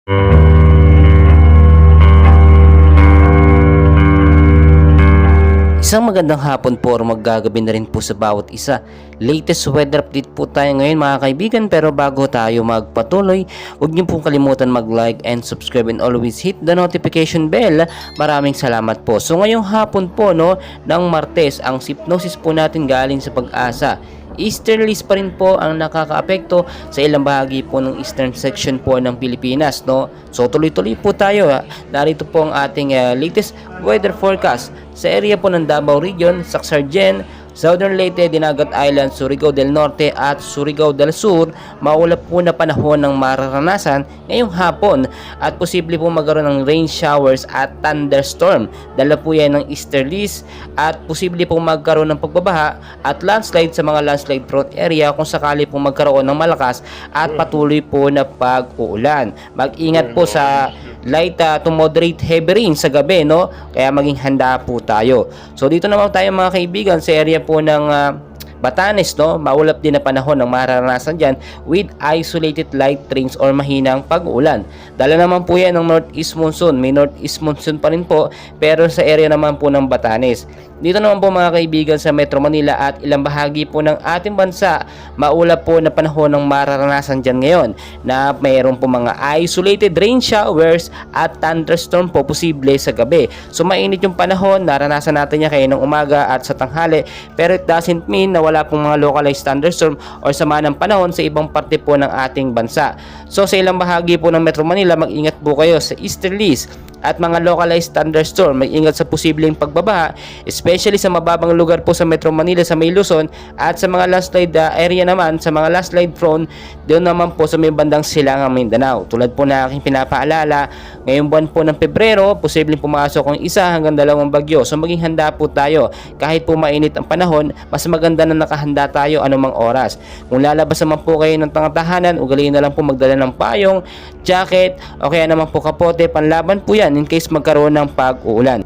Isang magandang hapon po or maggagabi na rin po sa bawat isa. Latest weather update po tayo ngayon mga kaibigan, pero bago tayo magpatuloy, huwag niyo pong kalimutan mag-like and subscribe and always hit the notification bell. Maraming salamat po. So ngayong hapon po ng Martes, ang hypnosis po natin galing sa Pag-asa. Easterlies pa rin po ang nakakaapekto sa ilang bahagi po ng eastern section po ng Pilipinas, So tuloy-tuloy po tayo. Narito po ang ating latest weather forecast sa area po ng Davao Region, Sacsayhuaman, Southern Leyte, Dinagat Island, Surigao del Norte at Surigao del Sur. Maulap po na panahon ng mararanasan ngayong hapon at posible po magkaroon ng rain showers at thunderstorm. Dala po yan ng easterlies at posible po magkaroon ng pagbabaha at landslide sa mga landslide prone area kung sakali po magkaroon ng malakas at patuloy po na pag-uulan. Mag-ingat po sa light to moderate heavy rain sa gabi, Kaya maging handa po tayo. So dito naman tayo mga kaibigan sa area po ng Batanes, Maulap din na panahon ng mararanasan dyan with isolated light rains or mahinang pag-uulan. Dala naman po yan ng northeast monsoon. May northeast monsoon pa rin po, pero sa area naman po ng Batanes. Dito naman po mga kaibigan sa Metro Manila at ilang bahagi po ng ating bansa, maulap po na panahon ng mararanasan dyan ngayon na mayroon po mga isolated rain showers at thunderstorm po posible sa gabi. So mainit yung panahon, naranasan natin yan kayo ng umaga at sa tanghali, pero it doesn't mean na wala pong mga localized thunderstorm or sama ng panahon sa ibang parte po ng ating bansa. So sa ilang bahagi po ng Metro Manila, mag-ingat po kayo sa easterlies at mga localized thunderstorm. Mag-ingat sa posibleng pagbabaha, especially sa mababang lugar po sa Metro Manila, sa may Luzon, at sa mga landslide area naman, sa mga landslide prone, doon naman po sa may bandang Silangang Mindanao. Tulad po na aking pinapaalala, ngayong buwan po ng Pebrero, posibleng pumasok ang 1 hanggang 2 bagyo. So maging handa po tayo. Kahit po mainit ang panahon, mas maganda na nakahanda tayo anumang oras. Kung lalabas naman po kayo ng tahanan, ugaliin na lang po magdala ng payong, jacket, o kaya naman po kapote, panlaban po yan in case magkaroon ng pag-uulan.